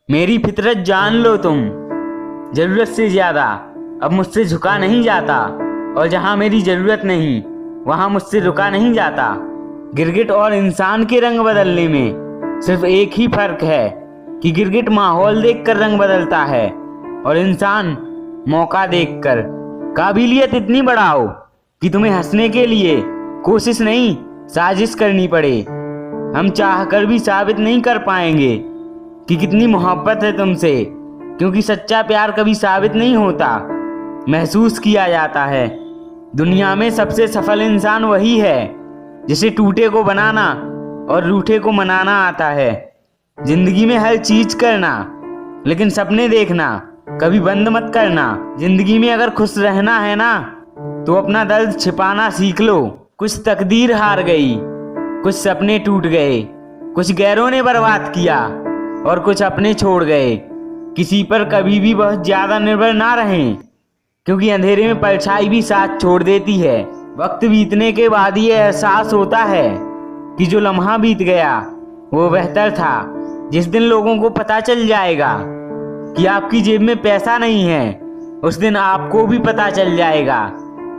मेरी फितरत जान लो तुम, जरूरत से ज्यादा अब मुझसे झुका नहीं जाता, और जहां मेरी जरूरत नहीं वहां मुझसे रुका नहीं जाता। गिरगिट और इंसान के रंग बदलने में सिर्फ एक ही फर्क है कि गिरगिट माहौल देखकर रंग बदलता है और इंसान मौका देखकर। काबिलियत इतनी बढ़ाओ कि तुम्हें हंसने के लिए कोशिश नहीं साजिश करनी पड़े। हम चाहकर भी साबित नहीं कर पाएंगे कि कितनी मोहब्बत है तुमसे, क्योंकि सच्चा प्यार कभी साबित नहीं होता, महसूस किया जाता है। दुनिया में सबसे सफल इंसान वही है जिसे टूटे को बनाना और रूठे को मनाना आता है। जिंदगी में हर चीज करना, लेकिन सपने देखना कभी बंद मत करना। जिंदगी में अगर खुश रहना है ना, तो अपना दर्द छिपाना सीख लो। कुछ तकदीर हार गई, कुछ सपने टूट गए, कुछ गैरों ने बर्बाद किया और कुछ अपने छोड़ गए। किसी पर कभी भी बहुत ज्यादा निर्भर ना रहें, क्योंकि अंधेरे में परछाई भी साथ छोड़ देती है। वक्त बीतने के बाद ये एहसास होता है कि जो लम्हा बीत गया वो बेहतर था। जिस दिन लोगों को पता चल जाएगा कि आपकी जेब में पैसा नहीं है, उस दिन आपको भी पता चल जाएगा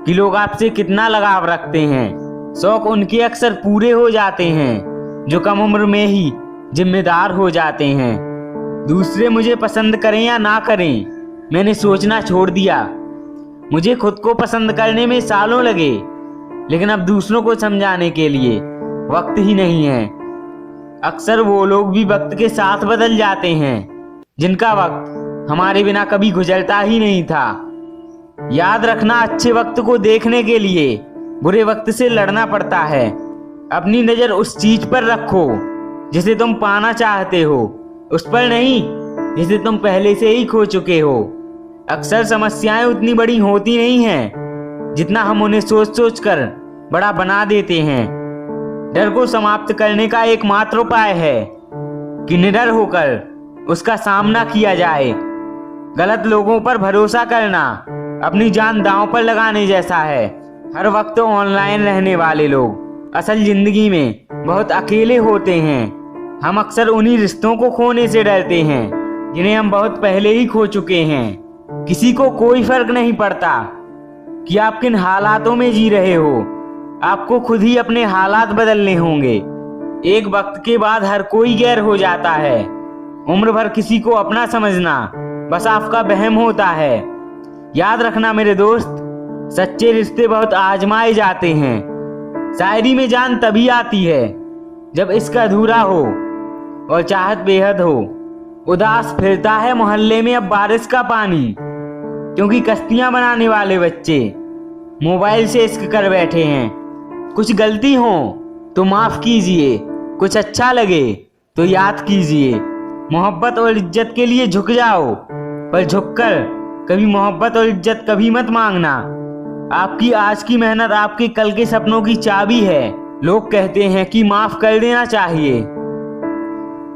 कि लोग आपसे कितना लगाव रखते हैं। शौक उनके अक्सर पूरे हो जाते हैं जो कम उम्र में ही जिम्मेदार हो जाते हैं। दूसरे मुझे पसंद करें या ना करें, मैंने सोचना छोड़ दिया। मुझे खुद को पसंद करने में सालों लगे, लेकिन अब दूसरों को समझाने के लिए वक्त ही नहीं है। अक्सर वो लोग भी वक्त के साथ बदल जाते हैं जिनका वक्त हमारे बिना कभी गुजरता ही नहीं था। याद रखना, अच्छे वक्त को देखने के लिए बुरे वक्त से लड़ना पड़ता है। अपनी नजर उस चीज पर रखो जिसे तुम पाना चाहते हो, उस पर नहीं जिसे तुम पहले से ही खो चुके हो। अक्सर समस्याएं उतनी बड़ी होती नहीं हैं जितना हम उन्हें सोच सोच कर बड़ा बना देते हैं। डर को समाप्त करने का एकमात्र उपाय है कि निडर होकर उसका सामना किया जाए। गलत लोगों पर भरोसा करना अपनी जान दांव पर लगाने जैसा है। हर वक्त ऑनलाइन रहने वाले लोग असल जिंदगी में बहुत अकेले होते हैं। हम अक्सर उन्हीं रिश्तों को खोने से डरते हैं जिन्हें हम बहुत पहले ही खो चुके हैं। किसी को कोई फर्क नहीं पड़ता कि आप किन हालातों में जी रहे हो, आपको खुद ही अपने हालात बदलने होंगे। एक वक्त के बाद हर कोई गैर हो जाता है। उम्र भर किसी को अपना समझना बस आपका वहम होता है। याद रखना मेरे दोस्त, सच्चे रिश्ते बहुत आजमाए जाते हैं। शायरी में जान तभी आती है जब इसका अधूरा हो और चाहत बेहद हो। उदास फिरता है मोहल्ले में अब बारिश का पानी, क्योंकि कश्तियां बनाने वाले बच्चे मोबाइल से इश्क कर बैठे हैं। कुछ गलती हो तो माफ कीजिए, कुछ अच्छा लगे तो याद कीजिए। मोहब्बत और इज्जत के लिए झुक जाओ, पर झुककर कभी मोहब्बत और इज्जत कभी मत मांगना। आपकी आज की मेहनत आपके कल के सपनों की चाबी है। लोग कहते हैं कि माफ कर देना चाहिए,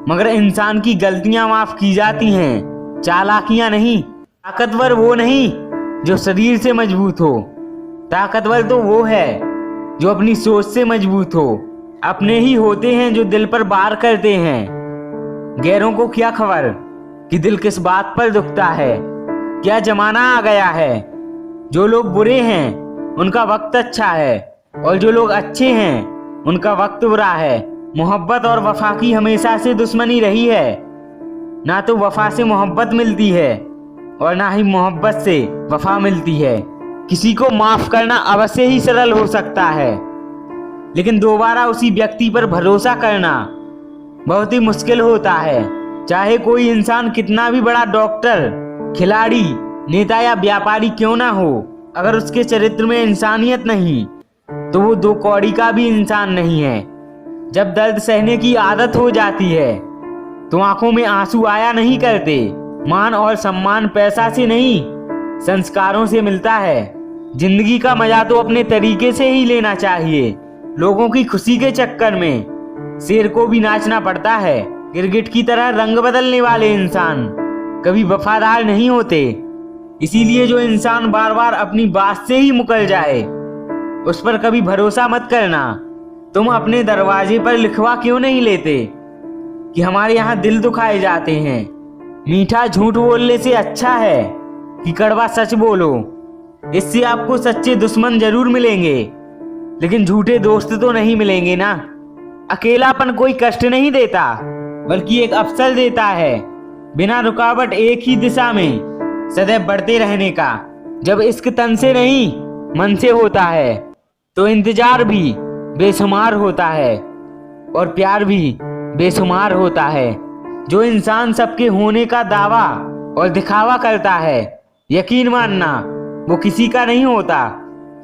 मगर इंसान की गलतियां माफ की जाती हैं, चालाकियां नहीं। ताकतवर वो नहीं जो शरीर से मजबूत हो, ताकतवर तो वो है जो अपनी सोच से मजबूत हो। अपने ही होते हैं जो दिल पर वार करते हैं। गैरों को क्या खबर कि दिल किस बात पर दुखता है। क्या जमाना आ गया है, जो लोग बुरे हैं उनका वक्त अच्छा है, और जो लोग अच्छे हैं उनका वक्त बुरा है। मोहब्बत और वफा की हमेशा से दुश्मनी रही है। ना तो वफा से मोहब्बत मिलती है और ना ही मोहब्बत से वफा मिलती है। किसी को माफ करना अवश्य ही सरल हो सकता है, लेकिन दोबारा उसी व्यक्ति पर भरोसा करना बहुत ही मुश्किल होता है। चाहे कोई इंसान कितना भी बड़ा डॉक्टर, खिलाड़ी, नेता या व्यापारी क्यों ना हो, अगर उसके चरित्र में इंसानियत नहीं तो वो दो कौड़ी का भी इंसान नहीं है। जब दर्द सहने की आदत हो जाती है तो आंखों में आंसू आया नहीं करते। मान और सम्मान पैसा से नहीं, संस्कारों से मिलता है। जिंदगी का मजा तो अपने तरीके से ही लेना चाहिए। लोगों की खुशी के चक्कर में शेर को भी नाचना पड़ता है। गिरगिट की तरह रंग बदलने वाले इंसान कभी वफादार नहीं होते। इसीलिए जो इंसान बार बार अपनी बात से ही मुकर जाए, उस पर कभी भरोसा मत करना। तुम अपने दरवाजे पर लिखवा क्यों नहीं लेते कि हमारे यहाँ दिल दुखाए जाते हैं। मीठा झूठ बोलने से अच्छा है कि कड़वा सच बोलो। इससे आपको सच्चे दुश्मन जरूर मिलेंगे, लेकिन झूठे दोस्त तो नहीं मिलेंगे ना। अकेलापन कोई कष्ट नहीं देता, बल्कि एक अवसर देता है बिना रुकावट एक ही दिशा में सदैव बढ़ते रहने का। जब इश्क तन से नहीं मन से होता है तो इंतजार भी बेशुमार होता है और प्यार भी बेशुमार होता है। जो इंसान सबके होने का दावा और दिखावा करता है, यकीन मानना वो किसी का नहीं होता।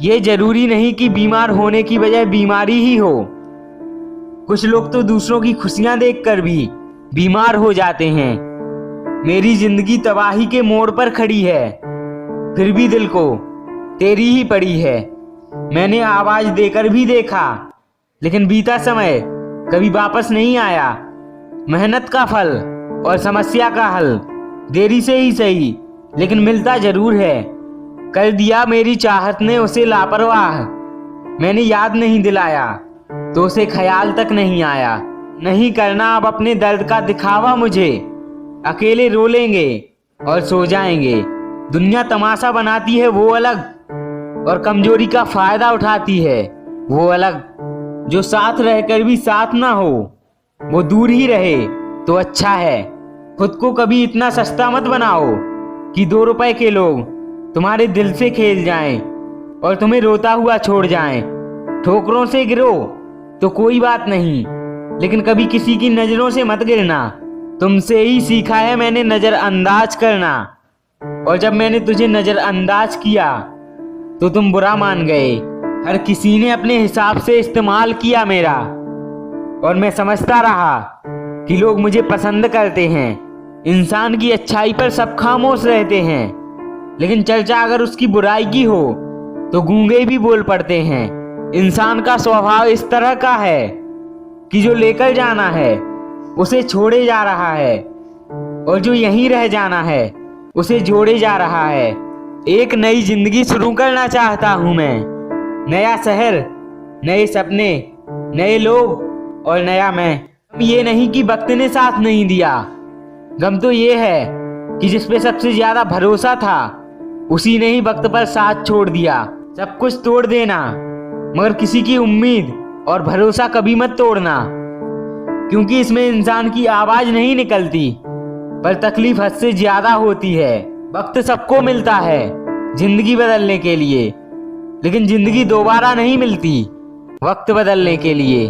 ये जरूरी नहीं कि बीमार होने की वजह बीमारी ही हो। कुछ लोग तो दूसरों की खुशियां देखकर भी बीमार हो जाते हैं। मेरी जिंदगी तबाही के मोड़ पर खड़ी है, फिर भी दिल को तेरी ही पड़ी है। मैंने आवाज देकर भी देखा, लेकिन बीता समय कभी वापस नहीं आया। मेहनत का फल और समस्या का हल देरी से ही सही, लेकिन मिलता जरूर है। कर दिया मेरी चाहत ने उसे लापरवाह। मैंने याद नहीं दिलाया तो उसे ख्याल तक नहीं आया। नहीं करना अब अपने दर्द का दिखावा मुझे। अकेले रो लेंगे और सो जाएंगे। दुनिया तमाशा बनाती है वो अलग, और कमजोरी का फायदा उठाती है वो अलग। जो साथ रहकर भी साथ ना हो वो दूर ही रहे तो अच्छा है। खुद को कभी इतना सस्ता मत बनाओ कि 2 रुपए के लोग तुम्हारे दिल से खेल जाएं और तुम्हें रोता हुआ छोड़ जाएं। ठोकरों से गिरो तो कोई बात नहीं, लेकिन कभी किसी की नजरों से मत गिरना। तुमसे ही सीखा है मैंने नजरअंदाज करना, और जब मैंने तुझे नजरअंदाज किया तो तुम बुरा मान गए। हर किसी ने अपने हिसाब से इस्तेमाल किया मेरा, और मैं समझता रहा कि लोग मुझे पसंद करते हैं। इंसान की अच्छाई पर सब खामोश रहते हैं, लेकिन चर्चा अगर उसकी बुराई की हो तो गूंगे भी बोल पड़ते हैं। इंसान का स्वभाव इस तरह का है कि जो लेकर जाना है उसे छोड़े जा रहा है, और जो यहीं रह जाना है उसे जोड़े जा रहा है। एक नई जिंदगी शुरू करना चाहता हूं मैं। नया शहर, नए सपने, नए लोग और नया मैं। ये नहीं कि वक्त ने साथ नहीं दिया, गम तो ये है कि जिस पे सबसे ज्यादा भरोसा था उसी ने ही वक्त पर साथ छोड़ दिया। सब कुछ तोड़ देना, मगर किसी की उम्मीद और भरोसा कभी मत तोड़ना, क्योंकि इसमें इंसान की आवाज नहीं निकलती, पर तकलीफ हद से ज्यादा होती है। वक्त सबको मिलता है जिंदगी बदलने के लिए, लेकिन जिंदगी दोबारा नहीं मिलती वक्त बदलने के लिए।